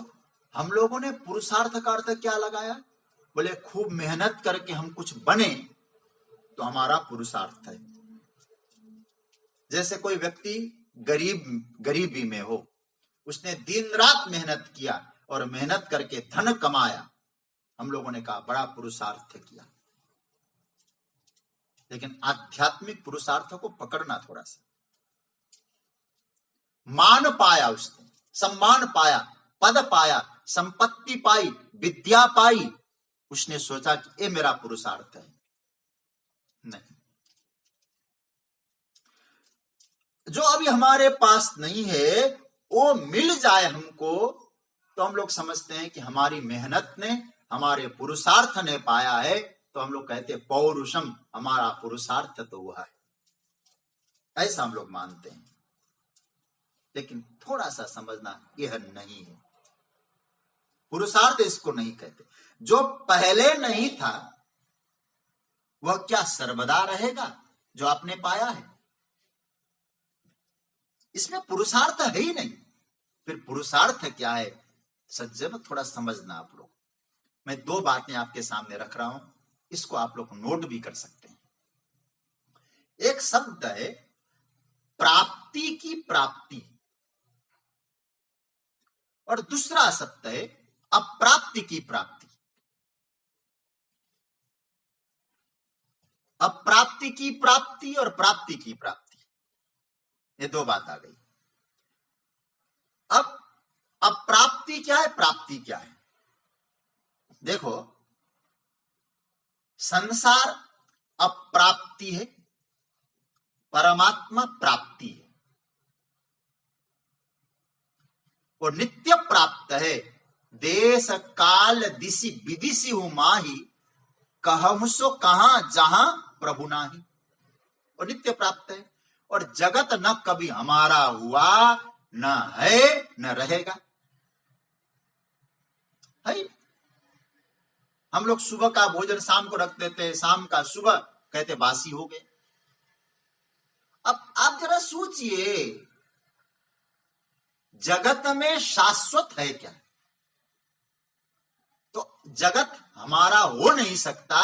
Speaker 1: हम लोगों ने पुरुषार्थ का अर्थ क्या लगाया? बोले खूब मेहनत करके हम कुछ बने तो हमारा पुरुषार्थ है। जैसे कोई व्यक्ति गरीबी में हो, उसने दिन रात मेहनत किया और मेहनत करके धन कमाया, हम लोगों ने कहा बड़ा पुरुषार्थ किया। लेकिन आध्यात्मिक पुरुषार्थ को पकड़ना थोड़ा सा। मान पाया उसने, सम्मान पाया, पद पाया, संपत्ति पाई, विद्या पाई, उसने सोचा कि ये मेरा पुरुषार्थ है। नहीं, जो अभी हमारे पास नहीं है वो मिल जाए हमको तो हम लोग समझते हैं कि हमारी मेहनत ने, हमारे पुरुषार्थ ने पाया है, तो हम लोग कहते हैं पौरुषम, हमारा पुरुषार्थ तो हुआ है, ऐसा हम लोग मानते हैं। लेकिन थोड़ा सा समझना, यह नहीं है। पुरुषार्थ इसको नहीं कहते। जो पहले नहीं था वह क्या सर्वदा रहेगा? जो आपने पाया है, इसमें पुरुषार्थ है ही नहीं। फिर पुरुषार्थ क्या है? सज्जन, थोड़ा समझना आप लोग। मैं दो बातें आपके सामने रख रहा हूं, इसको आप लोग नोट भी कर सकते हैं। एक शब्द है प्राप्ति की प्राप्ति, और दूसरा शब्द है अप्राप्ति की प्राप्ति। अप्राप्ति की प्राप्ति और प्राप्ति की प्राप्ति, ये दो बात आ गई। अब अप्राप्ति क्या है, प्राप्ति क्या है? देखो, संसार अप्राप्ति है, परमात्मा प्राप्ति है। वो नित्य प्राप्त है। देश काल दिशि विदिशि हूं माही, कहूं सो कहां जहां प्रभु नाही। वो नित्य प्राप्त है और जगत न कभी हमारा हुआ, न है न रहेगा। है, हम लोग सुबह का भोजन शाम को रख देते हैं, शाम का सुबह कहते बासी हो गए। अब आप जरा सोचिए, जगत में शाश्वत है क्या? तो जगत हमारा हो नहीं सकता,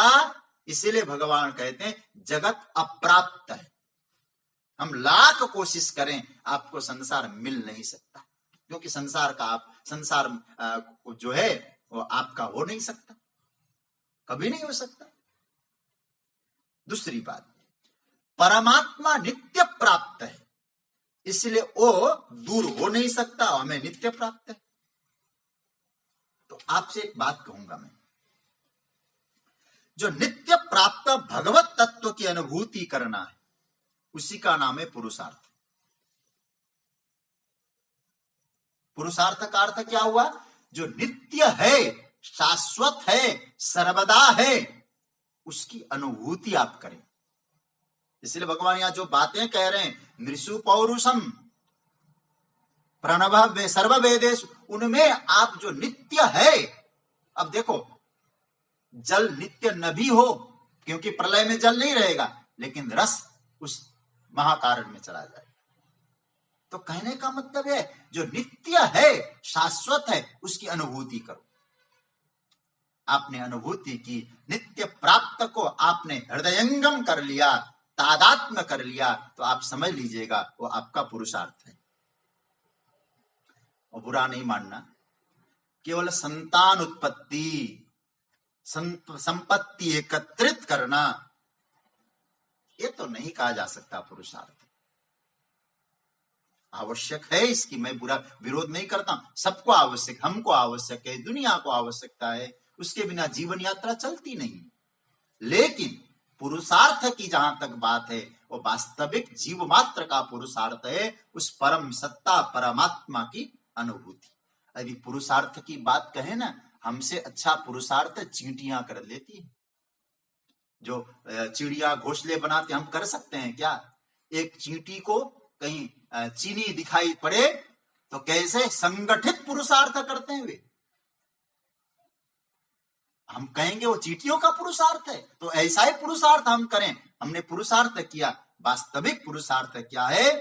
Speaker 1: इसीलिए भगवान कहते हैं जगत अप्राप्त है। हम लाख कोशिश करें आपको संसार मिल नहीं सकता, क्योंकि संसार जो है वो आपका हो नहीं सकता, कभी नहीं हो सकता। दूसरी बात, परमात्मा नित्य प्राप्त है, इसलिए वो दूर हो नहीं सकता, हमें नित्य प्राप्त है। तो आपसे एक बात कहूंगा मैं, जो नित्य प्राप्त भगवत तत्व की अनुभूति करना है, उसी का नाम है पुरुषार्थ। पुरुषार्थ का अर्थ क्या हुआ? जो नित्य है, शाश्वत है, सर्वदा है, उसकी अनुभूति आप करें। इसलिए भगवान यहां जो बातें कह रहे हैं, नृषु पौरुषम प्रणव सर्ववेदेश, उनमें आप जो नित्य है। अब देखो, जल नित्य न भी हो, क्योंकि प्रलय में जल नहीं रहेगा, लेकिन रस उस महाकारण में चला जाए। तो कहने का मतलब है जो नित्य है, शाश्वत है, उसकी अनुभूति करो। आपने अनुभूति की, नित्य प्राप्त को आपने हृदयंगम कर लिया, तादात्म्य कर लिया, तो आप समझ लीजिएगा वो आपका पुरुषार्थ है। और बुरा नहीं मानना, केवल संतान उत्पत्ति, संपत्ति एकत्रित करना, ये तो नहीं कहा जा सकता पुरुषार्थ। आवश्यक है इसकी, मैं बुरा विरोध नहीं करता, सबको आवश्यक, हमको आवश्यक है, दुनिया को आवश्यकता है, उसके बिना जीवन यात्रा चलती नहीं। लेकिन पुरुषार्थ की जहां तक बात है, वो वास्तविक जीव मात्र का पुरुषार्थ है, उस परम सत्ता परमात्मा की अनुभूति। अभी पुरुषार्थ की बात कहें ना, हमसे अच्छा पुरुषार्थ चींटियां कर लेती है। जो चिड़िया घोंसले बनाते हम कर सकते हैं क्या? एक चींटी को कहीं चीनी दिखाई पड़े तो कैसे संगठित पुरुषार्थ करते हैं वे, हम कहेंगे वो चींटियों का पुरुषार्थ है, तो ऐसा ही पुरुषार्थ हम करें। हमने पुरुषार्थ किया, वास्तविक पुरुषार्थ क्या है?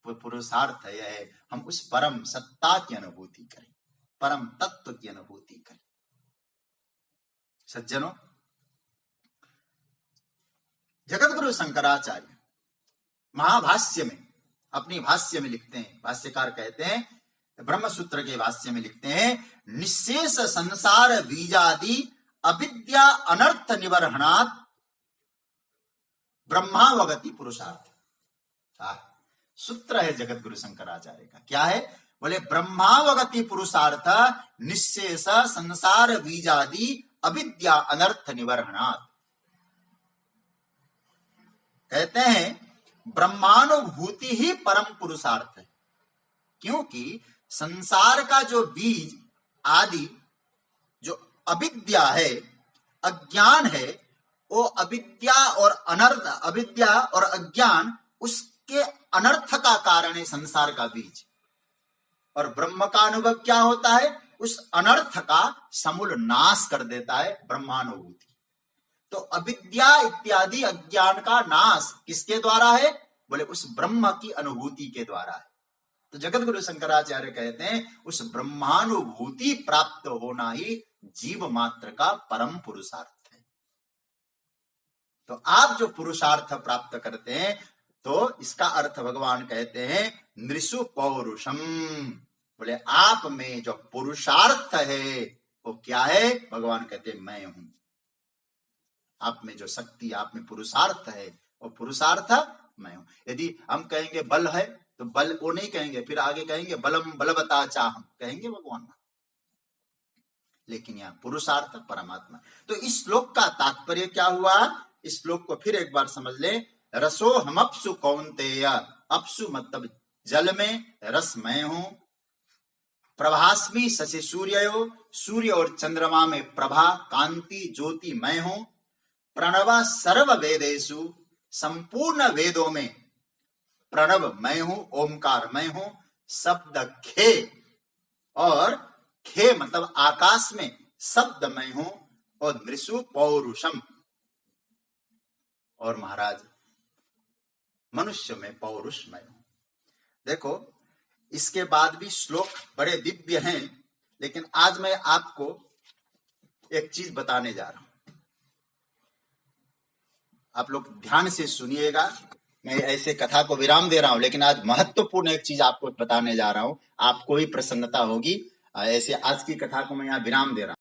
Speaker 1: वो पुरुषार्थ यह है, हम उस परम सत्ता की अनुभूति करें, परम तत्व की अनुभूति करें। सज्जनों, जगतगुरु शंकराचार्य महाभाष्य में, अपनी भाष्य में लिखते हैं, भाष्यकार कहते हैं, ब्रह्मसूत्र के भाष्य में लिखते हैं, निशेष संसार बीजादि अविद्या अनर्थ निवर्हणात् ब्रह्मावगति पुरुषार्थ। सूत्र है जगतगुरु शंकराचार्य का, क्या है? बोले ब्रह्मावगति पुरुषार्थ निशेष संसार बीजादि अविद्या अनर्थ निवर्हणात्। कहते हैं ब्रह्मानुभूति ही परम पुरुषार्थ है, क्योंकि संसार का जो बीज आदि जो अविद्या है, अज्ञान है, वो अविद्या और अनर्थ, अविद्या और अज्ञान उसके अनर्थ का कारण है, संसार का बीज। और ब्रह्म का अनुभव क्या होता है? उस अनर्थ का समूल नाश कर देता है ब्रह्मानुभूति। तो अविद्या इत्यादि अज्ञान का नाश किसके द्वारा है? बोले उस ब्रह्म की अनुभूति के द्वारा है। तो जगतगुरु शंकराचार्य कहते हैं उस ब्रह्मानुभूति प्राप्त होना ही जीव मात्र का परम पुरुषार्थ है। तो आप जो पुरुषार्थ प्राप्त करते हैं, तो इसका अर्थ भगवान कहते हैं नृषु पौरुषम। बोले आप में जो पुरुषार्थ है वो क्या है? भगवान कहते हैं मैं हूं। आप में जो शक्ति, आप में पुरुषार्थ है, वो पुरुषार्थ मैं हूं। यदि हम कहेंगे बल है, तो बल वो नहीं कहेंगे, फिर आगे कहेंगे बलम बलवता चाहम, कहेंगे भगवान। लेकिन यहाँ पुरुषार्थ परमात्मा। तो इस श्लोक का तात्पर्य क्या हुआ? इस श्लोक को फिर एक बार समझ ले। रसो हमअप्सु कौन्तेय, अपसु मतलब जल में, रस मैं हूं। प्रभास्मि शशि सूर्यो, सूर्य और चंद्रमा में प्रभा कांति ज्योति मैं हूं। प्रणव सर्व वेदेषु, संपूर्ण वेदों में प्रणव मैं हूं, ओमकार मैं हूं। शब्द खे, और खे मतलब आकाश में शब्द मैं हूं। और नृषु पौरुषम, और महाराज मनुष्य में पौरुष मैं हूं। देखो, इसके बाद भी श्लोक बड़े दिव्य हैं, लेकिन आज मैं आपको एक चीज बताने जा रहा हूं। आप लोग ध्यान से सुनिएगा। मैं ऐसे कथा को विराम दे रहा हूं, लेकिन आज महत्वपूर्ण एक चीज आपको बताने जा रहा हूं। आपको भी प्रसन्नता होगी। ऐसे आज की कथा को मैं यहाँ विराम दे रहा हूं।